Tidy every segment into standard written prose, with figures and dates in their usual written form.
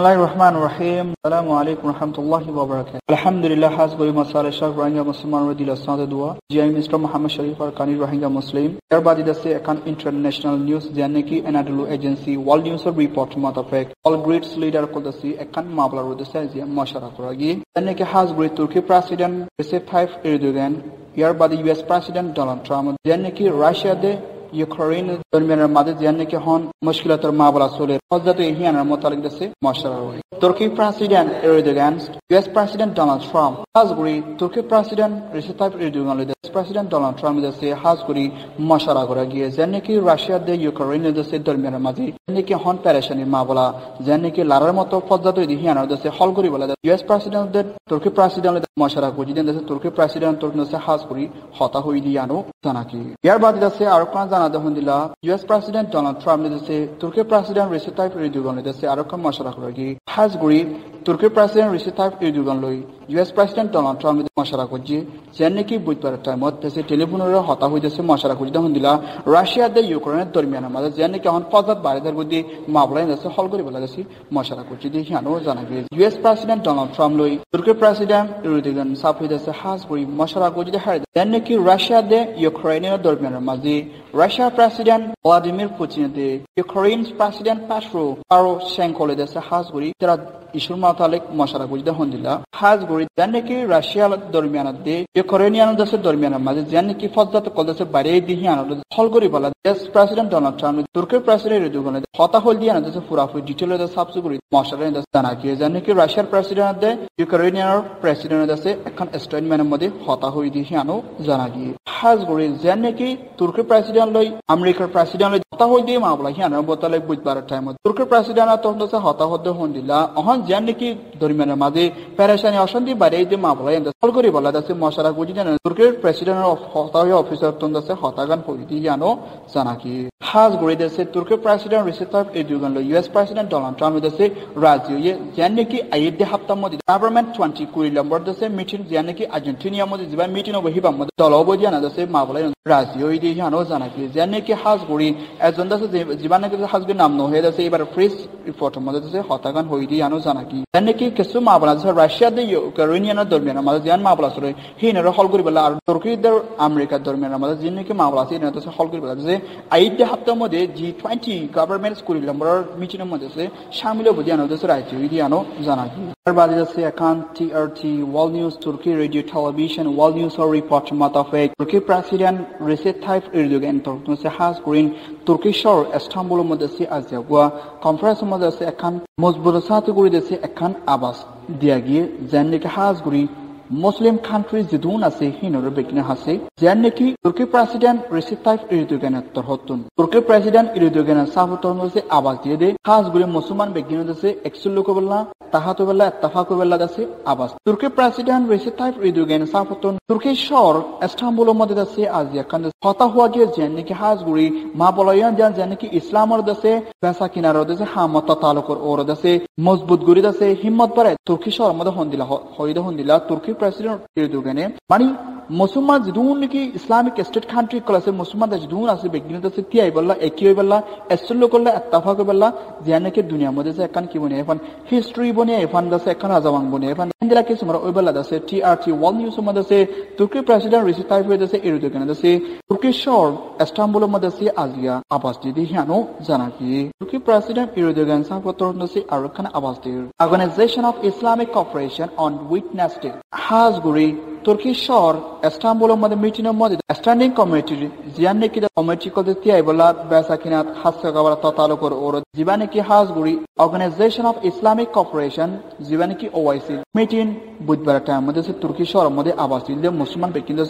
Bismillahirrahmanirrahim. Assalamu alaikum warahmatullahi wabarakatuh. Alhamdulillah has goi masala shak rohingya musliman radil asnad dua. Ji Mr. Muhammad Sharif or Kani rohingya muslim. Earbadi dase akan international news janeki Anadolu agency world news report matafek. All great leader ko dase akan mabla ro dase ji mashara koragi. Janeki has great Turkey president Recep Tayyip Erdogan. Earbadi US president Donald Trump. Janeki Russia de Ukraine দরমিয়ানের মাঝে জানকে হন মুশকিলাতের মাবলা চলে হযরত ইহিয়ানের মোতালেক দেশে মশারা রই তুর্কি president Erdogan US president Donald Trump হাজগুরি তুর্কি president Recep Tayyip Erdogan দেশে প্রেসিডেন্ট ডোনাল্ড ট্রাম্প দেশে হাজগুরি মশারা করে গিয়ে জানকে রাশিয়া দে ইউক্রেন দেশে দরমিয়ানের মাঝে জানকে হন পেরেশানি মাবলা জানকে লারার মতো হযরত ইহিয়ানের দেশে হল করি বলা ইউএস প্রেসিডেন্ট তুর্কি প্রেসিডেন্ট মশারা করি দেশে তুর্কি প্রেসিডেন্ট তুর্কি দেশে হাজগুরি হতা হই দিয়ানো জানাকি ইয়ার বাদ দেশে আর কোন জানা US President Donald Trump নেদেছে তুর্কি প্রেসিডেন্ট রিসেপ তাইপ এরদোগান নেদেছে আরো কম মশারা করগি হাজগুড়ি তুর্কি প্রেসিডেন্ট রিসেপ তাইপ এরদোগান লই US President Donald Trump মশারা করজি যেনকি বুধবার টাইমত দেশে টেলিফোনের হতা হইতেছে মশারা করজি দেখুন দিলা রাশিয়া দে ইউক্রেনের দরমিয়ানের মাঝে যেনকি এখন ফজাত বাড়িদার বুদ্ধি মাবলাই দেশে হল করে বলা গেছে মশারা করজি দিয়ে হিয়ানো জানাবি US President Donald Trump লই তুর্কি প্রেসিডেন্ট এরদোগান সাফ হইতেছে হাজগুড়ি মশারা করজি দেখায় যেনকি রাশিয়া দে ইউক্রেনের দরমিয়ানের মাঝে Russia President Vladimir Putin de Ukraine's President Petro Poroshenko le dese Hazguri tera ইস্যুর মাতালেক মশারা বুঝতে হন দিলা হাজগুড়ি জানকি রাশিয়া দরমিয়ান দে ইউক্রেনিয়ান দেশের দরমিয়ানের মাঝে জানকি ফজাত কলদেশে বাইরে দিয়ে আনলো হল করি বলা দেশ প্রেসিডেন্ট ডোনাল্ড ট্রাম্প তুর্কির প্রেসিডেন্ট এরদোগান হতা হল দিয়ে দেশে ফুরাফুরি ডিটেল দেশে সাবসুগুড়ি মশারা দেশে জানাকি জানকি রাশিয়ার প্রেসিডেন্ট দে ইউক্রেনিয়ার প্রেসিডেন্ট দেশে এখন স্টেটমেন্টের মধ্যে হতা হই দিয়ে আনো জানাকি হাজগুড়ি জানকি তুর্কি প্রেসিডেন্ট লই আমেরিকার প্রেসিডেন্ট লই হতা হই দিয়ে মাবলা হিয়ানো বতালে বুধবার টাইমত তুর্কি প্রেসিডেন্ট তখন দেশে হতা হতে হন দিলা জানকি দরমিয়ানের মাঝে পেরেশানি অশান্তি বাড়ে যে মামলা হল করে বলা যাচ্ছে মশারা গুজি জানেন তুর্কির প্রেসিডেন্ট অফিসার তন্দে হতাগান হইতি জানো জানাকি হাজ গড়ি দেশে তুর্কির president Recep Tayyip Erdogan US president Donald Trump দেশে রাজিয়ে জানকি আইদে হাপ্তার মধ্যে গভর্নমেন্ট 20 কুড়ি নম্বর দেশে মিটিং জানকি আর্জেন্টিনার মধ্যে যেবা মিটিং বহিবা মধ্যে দলব জানা দেশে মামলা রাজিয়ে দিয়ে জানো জানাকি জানকি হাজ গড়ি এজন দেশে জীবা নাকি হাজগে নাম নহয়ে দেশে এবার ফ্রেশ রিপোর্টের মধ্যে দেশে হতাগান হই দিয়ে জানো জানাকি জানকি কিছু মামলা আছে রাশিয়া দে ইউক্রেনিয়ানের দরমিয়ানের মাঝে যেন মামলা আছে হিনারে হল করি বলা আর তুর্কিদের আমেরিকার দরমিয়ানের মাঝে যিনি মামলা আছে হিনারে হল করি বলা যে আইদে হাপ্তার মধ্যে G20 গভর্নমেন্ট কুড়ি নম্বরের মিটিংয়ের মধ্যে সামিল হবো জানো দেশে রাজ্য জানো জানাকি এর বাদে আছে এখন TRT ওয়ার্ল্ড নিউজ তুর্কি radio television world news report মাতাফেক তুর্কি প্রেসিডেন্ট রিসেপ তাইপ এরদোগান তুর্কি হাজ করিন তুর্কি শহর ইস্তাম্বুলের মধ্যে আজিয়া কনফারেন্সের মধ্যে আছে এখন মজবুত সাথে করে দিয়েছে এখন আবাস দিয়া গিয়ে জানকি হাজগুড়ি মুসলিম কান্ট্রি যেদুন আছে হিনরে বেকিনে আছে জানকি তুর্কি প্রেসিডেন্ট রিসেপ তাইপ এরদোগানের তরহতুন তুর্কি প্রেসিডেন্ট এরদোগানের সাফতন হচ্ছে আবাস দিয়ে দে হাজগুড়ি মুসলমান বেকিনে দেশে একসুল্লু কবল্লা তাহাতো বেলা ইত্তেফাক বেলা দেশে আবাস তুর্কি প্রেসিডেন্ট রিসেপ তাইপ এরদোগানের সাফতন তুর্কি শহর ইস্তাম্বুলের মধ্যে দেশে আজিয়া কান হতা হওয়া গিয়ে জানকি হাজগুড়ি মা বলাইয়ান জানকি ইসলামের দেশে পেশা কিনার দেশে হামত তালুকর ওর দেশে মজবুত গড়ি দেশে হিম্মত বাড়ে তুর্কি শহর মধ্যে হন্দিলা তুর্কি প্রেসিডেন্ট এরদোগানে মানে মুসলমান যেদুন নাকি ইসলামিক স্টেট কান্ট্রি কলাসে মুসলমান যেদুন আছে বেগিনে দেশে তিয়াই বললা একই বললা এসল্লো করলা ইত্তেফাক বললা জানকি দুনিয়ার মধ্যে যে এখন কি বনে এখন হিস্ট্রি বনে এখন দেশে এখন রাজাবাং বনে এখন দিলা কিছু আমরা ওই বললা দেশে TRT ওয়ার্ল্ড নিউজ মধ্যে আছে তুর্কি প্রেসিডেন্ট রিসেপ তাইপ দেশে এরদোগান দেশে তুর্কি শহর ইস্তাম্বুলের মধ্যে আছে আজিয়া আবাস দিয়ে হিয়ানো জানাকি তুর্কি প্রেসিডেন্ট এরদোগান সাফতর দেশে আরো খান আবাস দিয়ে Organisation of Islamic Cooperation on Wednesday হাজগুড়ি তুর্কি শহর ইস্তাম্বুলের মধ্যে মিটিংয়ের মধ্যে স্ট্যান্ডিং কমিটির জিয়ানকি কমিটি করতে তিয়াই বলা বেসাকিনাত হাসকা গাওয়ার ততালুকর ওর জীবানকি হাজগুড়ি অর্গানাইজেশন অফ ইসলামিক কোঅপারেশন জীবানকি OIC মিটিং বুধবার টাইম মধ্যে তুর্কি শহরের মধ্যে আবাস দিলে মুসলমান ব্যক্তিদের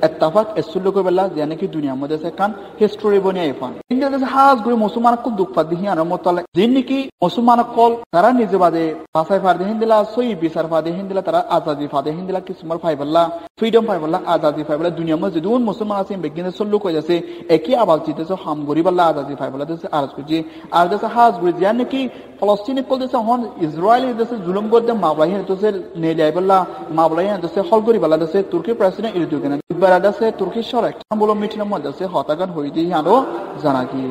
ইত্তেফাক এসুল্লু কবলা জানকি দুনিয়ার মধ্যে কান হিস্টরি বনিয়ে এফান ইন্ডিয়া দেশে হাজগুড়ি মুসলমান খুব দুঃখ পাদি হিয়ানোর মতলে যিনকি মুসলমান কল তারা নিজে বাদে ভাষায় ফাদে হিন্দিলা সই বিচার ফাদে হিন্দিলা তারা আজাদি ফাদে হিন্দিলা কিসমর ফাইবল্লা ফ্রিডম পাইবল্লা আজাদি পাইবল্লা দুনিয়ার মধ্যে যেদুন মুসলমান আছে বেগিনে সল্লু কই যাচ্ছে একই আবাস দিতেছে হাম গরিবাল্লা আজাদি পাইবল্লা দেশে আরজ করছি আর দেশে হাজগুড়ি জানকি ফলস্তিনি কল দেশে হন ইসরায়েলি দেশে জুলুম করতে মাবলাহি দেশে নেলিয়াইবল্লা মাবলাহি দেশে হল গরিবাল্লা দেশে তুর্কি প্রেসিডেন্ট এরদোগান ইবারা দেশে তুর্কি শহর ইস্তাম্বুল মিটিংয়ের মধ্যে হতাগান হই দিয়ে আরো জানাকি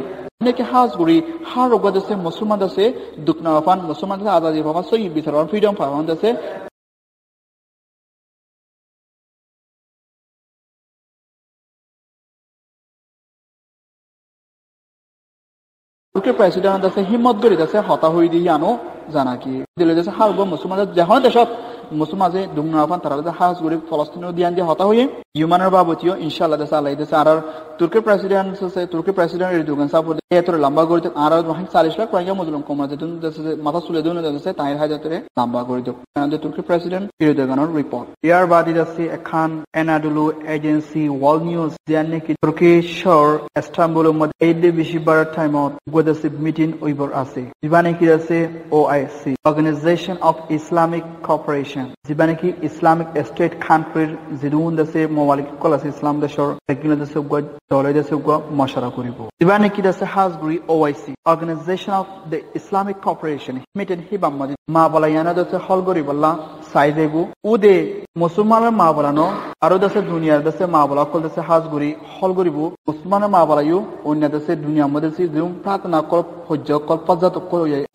নেকি হাজ গরি হার রোগা দেশে মুসলমান দেশে দুকনা পান মুসলমান দেশে আজাদি পাওয়া সই বিচার ফ্রিডম পাওয়া দেশে তুর্কি প্রেসিডেন্ট আছে হিম্মত গরি আছে হতা হই দিয়ে আনো জানা কি দিলে দেশে হার গো মুসলমান যখন দেশত মুসলমান যে দুমনা পান তারা হাজ গরি ফলস্তিন দিয়ান দিয়ে হতা হইয়ে ইউমানের বাবতিও ইনশাআল্লাহ দেশে আল্লাহ দেশে আর তুর্কি প্রেসিডেন্ট আছে তুর্কি প্রেসিডেন্ট এরদোগান সাপোর্ট এত লম্বা গরি আর 40 লাখ রোহিঙ্গা মুসলিম কমরা যে দেশে মাথা চুলে দুন দেশে তাই হাজারে লম্বা গরি দে তুর্কি প্রেসিডেন্ট এরদোগানের রিপোর্ট ইয়ার বাদি আছে এখান এনাডুলু এজেন্সি ওয়ার্ল্ড নিউজ জানে কি তুর্কি শহর ইস্তানবুলের মধ্যে এই বেশিবার টাইমত গোদাসি মিটিং ওইবার আছে জিবানে কি আছে OIC organisation of Islamic cooperation জিবানে কি ইসলামিক স্টেট কান্ট্রির জিদুন দেশে মোবালিক কলাস ইসলাম দেশৰ একগুলো দেশে দলে দেশে মশারা করিব জিবানে কি আছে হাজগুৰি OIC organisation of the Islamic cooperation meeting হিবাম মজি মা বলায়ানা দেশে হল গরিবল্লা সাইদেগু উদে মুসলমানের মা বলানো আরো দেশে দুনিয়ার দেশে মা বলা কল দেশে হাজগুৰি হল গরিব মুসলমানের মা বলায়ু অন্য দেশে দুনিয়া মধ্যে জিম প্রার্থনা কর হজ্জ কল পর্যাত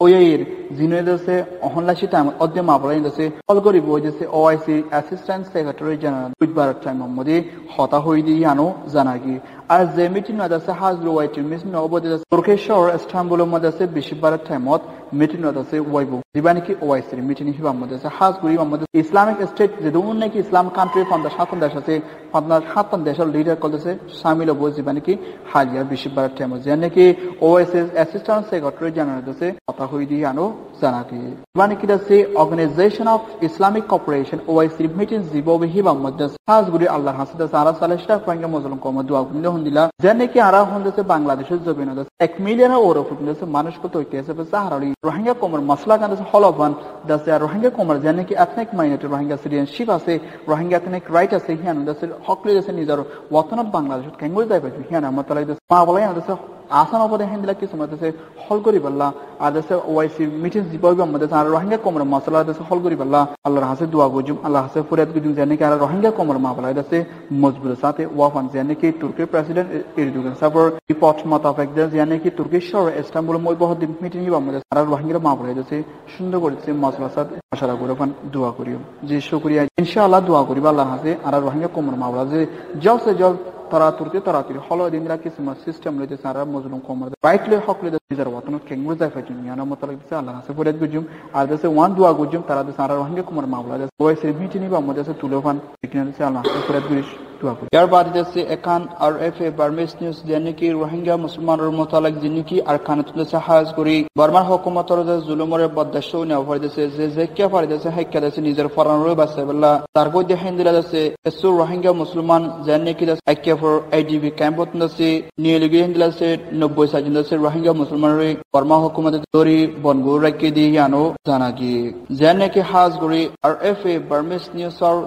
ওয়ের জিনে দেশে অহনলাশি টাইম অদ্য মা বলাই দেশে হল গরিব ওই দেশে ওআইসি অ্যাসিস্ট্যান্ট সেক্রেটারি জেনারেল বুধবার টাইম মধ্যে হতা হই দিয়ে আনো জানাগি আর যে মিটিং আছে হাজগুৰি ওয়াইটি মিটিং অবদে তুর্কি শহর ইস্তানবুলের মধ্যে আছে বেশিবার টাইমত মিটিং আছে ওয়াইবু দিবানি কি ওআইসি মিটিং হিবাম মধ্যে আছে হাজগুৰি মধ্যে ইসলামিক স্টেট যে দুন নাকি ইসলাম কান্ট্রি ফান্ডা সাতন দেশ আছে ফান্ডা সাতন দেশের লিডার কল দেশে শামিল হবো দিবানি কি হালিয়া বেশিবার টাইম যে নাকি ওআইসি অ্যাসিস্ট্যান্ট সেক্রেটারি জেনারেল দেশে কথা হই দিয়ে আনো জানাকি দিবানি কি আছে organisation of Islamic cooperation OIC meeting জিববে হিবাম মধ্যে হাজগুৰি আল্লাহ হাসিদা সারা সালেশটা ফাঙ্গা মুসলিম কম দোয়া গুলো হন্দিলা যে নাকি আরা হন্দেছে বাংলাদেশের জমিন 1 মিলিয়ন ওর ফুটনেছে মানুষ কত হইতেছে সাহারালি রোহিঙ্গা কমর মাসলা কান্দে হলবান দাসে রোহিঙ্গা কমর যে নাকি এথনিক মাইনরিটি রোহিঙ্গা সিটিজেনশিপ আছে রোহিঙ্গা এথনিক রাইট আছে হিয়ান দাসে হকলে দাসে নিজের ওয়াতনত বাংলাদেশত কেঙ্গল যাই পাইছে হিয়ান আমতলাই দাস মা বলাই দাসে আসাম অবদে হেন্দিলা কি সময় দাসে হল করি বল্লা আর দাসে ওআইসি মিটিং জিবাইব আমাদের আর রোহিঙ্গা কমর মাসলা দাসে হল করি বল্লা আল্লাহর হাসে দোয়া গজুম আল্লাহ হাসে ফরিয়াদ গজুম যে নাকি আর রোহিঙ্গা কমর মা বলাই দাসে মজবুত সাথে ওয়াফান যে নাকি তুর্কি প্রেসিডেন্ট এরদোগান সাপোর রিপোর্ট মোতাবেক যে নাকি তুর্কি শহর ইস্তানবুলের মধ্যে বহুত মিটিং হিবাম আমাদের আর রোহিঙ্গা মা বলাই দাসে সুন্দর করেছে মাসলা সাথে আশা করি দোয়া করিও যে শুকরিয়া ইনশাআল্লাহ দোয়া করিব আল্লাহ হাসে আর রোহিঙ্গা কমর মা বলা যে জল সে জল তারা তুর্কি তারাতির হল দিনরা কিছু সিস্টেম লইতে সারা মজলুম কমর রাইট লে হক লে দিজার ওয়াতন কেঙ্গু যাই ফাইতুন ইয়ানা মতলব দিছে আল্লাহ হাসে ফরিয়াদ গজুম আর দেশে ওয়ান দোয়া গজুম তারা দেশে আর রোহিঙ্গা কমর মা বলা দেশে ওই মিটিং বা আমাদের দেশে তুলোফান এখানে দেশে আল্লাহ হাসে ফরিয়াদ গরিশ দোয়া করি ইয়ার বাদ দেশে একান আর এফএ বার্মিস নিউজ জানিকি রোহিঙ্গা মুসলমানের মোতালেক জিনিকি আর খানাতুন দেশে হাজ করি বর্মার হুকুমতর যে জুলুমরে বদদাশ নেওয়া পড়ে দেশে যে কে পারে দেশে হাইকা দেশে নিজের ফরান রই বাসে বল্লা তার গো দেখেন দিলা দেশে এসু রোহিঙ্গা মুসলমান জানিকি দেশে আইকে ফর আইডিবি ক্যাম্পত দেশে নিয়েলিগি হিন্দিলা সে 90 সাজিন দেশে রোহিঙ্গা মুসলমানের বর্মা হুকুমতে দরি বনগু রাখি দিয়ে আনো জানাগি জানিকি হাজ করি আর এফএ বার্মিস নিউজর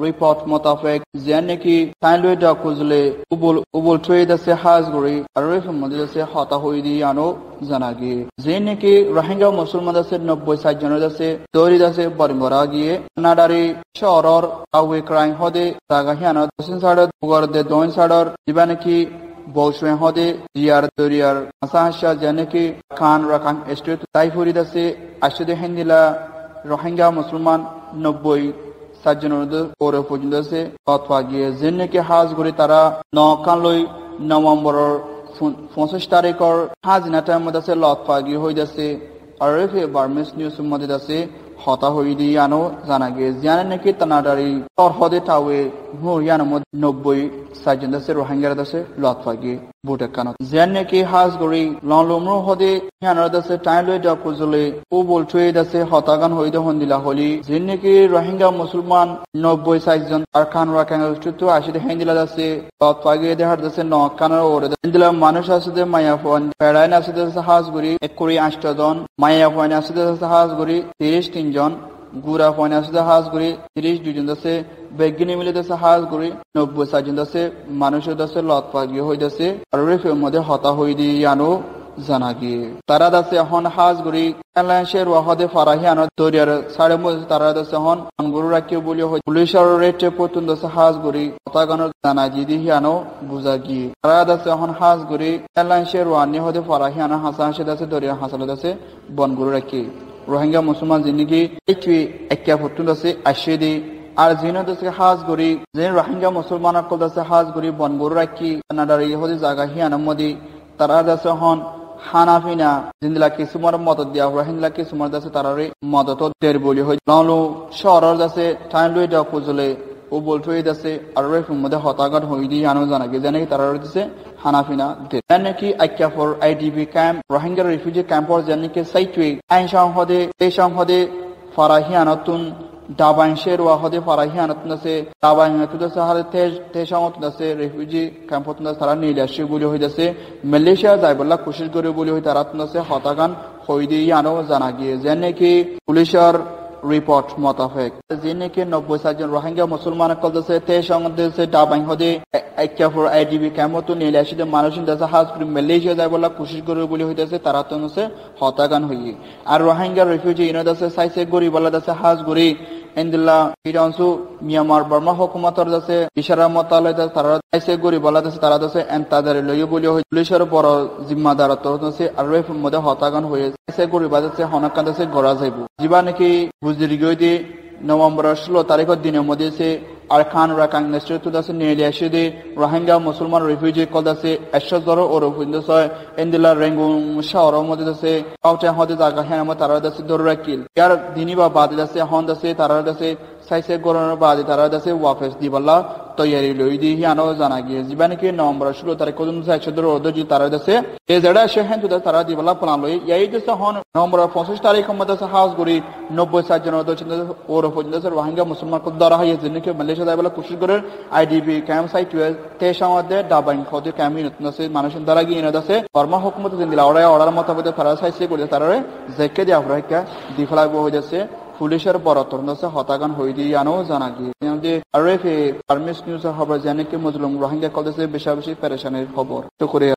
রিপোর্ট মোতাবেক যে নাকি তাইলই ডাকুজলে উবল ট্রেড আছে হাজগুৰি আৰু এই সম্বন্ধে আছে হতা হই দিয়ে আনো জানাগি যে নাকি রোহিঙ্গা মুসলমান আছে 90 সাতজনের আছে দৌড়ি আছে বরমরা গিয়ে নাডারি শহরের আওয়ে ক্রাইম হদে জাগাহিয়ানা দক্ষিণ সাইডত বুগরদে দক্ষিণ সাইডর দিবা নাকি বৌশে হদে জিয়ার দরিয়ার আসাহাসা যে নাকি খান রাখান স্টেট তাইফুরিদ আছে আশুদে হেন্দিলা রোহিঙ্গা মুসলমান 90 সাতজনের পরে পর্যন্ত আছে অথবা গিয়ে যে নাকি হাজ করে তারা নকালই নভেম্বরের 25 তারিখের হাজিনা টাইম মধ্যে আছে লতফা গিয়ে হয়ে যাচ্ছে আর বার্মিস নিউজ মধ্যে আছে হতা হই দিয়ে আনো জানা গিয়ে জানে নাকি তানাডারি তরহদে টাওয়ে হরিয়ানার মধ্যে 90 সাতজন আছে রোহিঙ্গার আছে লতফা গিয়ে বুটে কানত যেন নাকি হাজ গড়ি লংলমর হদে হিয়ানার আছে টাইলই ডাকুজলে ও বলছুই আছে হতাগান হইতে হন্দিলা হলি যেন নাকি রোহিঙ্গা মুসলমান 90 সাতজন আর খান রাখান তো আসিতে হেন্দিলা আছে লতফা গিয়ে দেখার আছে নকানের ওরে হেন্দিলা মানুষ আছে মায়া ফোন ফেরাইন আছে হাজ গড়ি 128 জন মায়া ফোন আছে হাজ গড়ি 33 জন গুড়া ফোন আছে হাজ গড়ি 32 জন আছে বেগিনি মিলে দেশে হাজ গড়ি 90 সাতজন আছে মানুষের দেশে লতফা গিয়ে হয়ে যাচ্ছে আর রেফের মধ্যে হতা হই দিয়ে আনো জানা গিয়ে তারা দাসে হন হাজগুড়ি এলাইশের ওয়াহদে ফারাহিয়ানো দরিয়ার সাড়ে মধ্যে তারা দাসে হন আঙ্গুর রাখিয়ে বলি হয় পুলিশের রেটে পর্যন্ত হাজগুড়ি হতাগানোর জানা জিদি হিয়ানো বুঝা গিয়ে তারা দাসে হন হাজগুড়ি এলাইশের ওয়ানি হদে ফারাহিয়ানো হাসা হাসে দাসে দরিয়ার হাসালো দাসে বনগুরু রাখি রোহিঙ্গা মুসলমান জিন্দিগি একটি একা পর্যন্ত আছে আশিদি আর জিনো দাসে হাজগুড়ি যে রোহিঙ্গা মুসলমান কল দাসে হাজগুড়ি বনগুরু রাখি নাডার ইহদি জায়গা হিয়ানো মদি তারা দাসে হন হানাফিনা জিন্দলা কিছুমার মদত দিয়া রোহিঙ্গা কিছুমার দাসে তারারে মদত দের বলি হয় লাউলো শহরের দাসে টাইম লই দা পুজলে ও বলতোই দাসে আর রেফুর মধ্যে হতাঘাত হই দি আনো জানা গে জানে তারারে দিছে হানাফিনা দে নাকি আইকা for IDB camp Rohingya refugee ক্যাম্পর জানি কে সাইটুই আইন সংহদে এই সংহদে ফারাহিয়ানতুন দাবাইশের ওয়াহদে ফারাহিয়ানতুন দাসে দাবাইনাতু দাসে হারে তেজ সংহত দাসে রিফিউজি ক্যাম্পত দাসে তারা নিলাশি বলি হই দাসে মালয়েশিয়া যাইবল্লা কোশিশ করে বলি হই তারা দাসে হতাগান হই দি আনো জানা গিয়ে জানে কি পুলিশের রিপোর্ট মোতাবেক যিনি কি 90 জন রোহিঙ্গা মুসলমান কল দাসে তে সংহত দাসে দাবাই হদে আইকা ফর আইডিবি ক্যাম্পত নিলাশি দে মানুষ দাসে হাজপুর মালয়েশিয়া যাইবল্লা কোশিশ করে বলি হই দাসে তারা দাসে হতাগান হই আর রোহিঙ্গা রিফিউজি ইনো দাসে সাইসে গরিবল্লা দাসে হাজগুড়ি ইন্দিল্লা ইরানসু মিয়ানমার বার্মা হুকুমতর দাসে ইশারা মতালে তারা সাইসে গরিবল্লা দাসে তারা দাসে এন্তাদারে লইয় বলি হই পুলিশের বড় জিম্মাদার তো দাসে আর রেফুর মধ্যে হতাগান হয়ে সাইসে গরিবা দাসে হনাকান দাসে গড়া যাইব জিবা নাকি বুঝরি গইদি নভেম্বর 16 তারিখের দিনের মধ্যে সে আরকান রাকাং নেতৃত্ব দাসে নিয়ে আসে দে রোহিঙ্গা মুসলমান রিফিউজি কল দাসে 100 জন ওর উপন্দস ইন্দিলা রেঙ্গুন শহরের মধ্যে দাসে আউটে হদে জায়গা হেনাম তারা দাসে দর রাকিল ইয়ার দিনী বা বাদ দাসে হন দাসে তারা দাসে সাইসে গরনের বাদ তারা দাসে ওয়াফেস দিবাল্লা তৈয়ারি লই দি হিয়ানো জানা গিয়ে জীবানে কি নভেম্বর 16 তারিখ পর্যন্ত 100 জন ওর জি তারা দাসে এ জড়া শহর তো তারা দিবাল্লা প্ল্যান লই এই দাসে হন নভেম্বর 25 তারিখ মধ্যে হাউস গরি 90 জন ওর উপন্দস রোহিঙ্গা মুসলমান কো দরা হয় জিনকে মালয়েশিয়া যাইবলা কোশিশ করে আইডিবি ক্যাম্প সাইট তে সমাদে দাবাইন খদে ক্যাম্পিং নসে মানুষের দ্বারা গিয়ে দাসে বর্মা হুকুমত জিন্দিলা অর্ডার মোতাবেক তারা সাইসে করে তারারে জেকে দি আফ্রিকা দিফলা গো হইছে পুলিশের বড়তর নসে হতাগান হই দি আনো জানা গিয়ে যে আরএফএ পারমিস নিউজ খবর জানে কি মজলুম রোহিঙ্গা কলেজে বেশি বেশি পেরেশানির খবর তো করে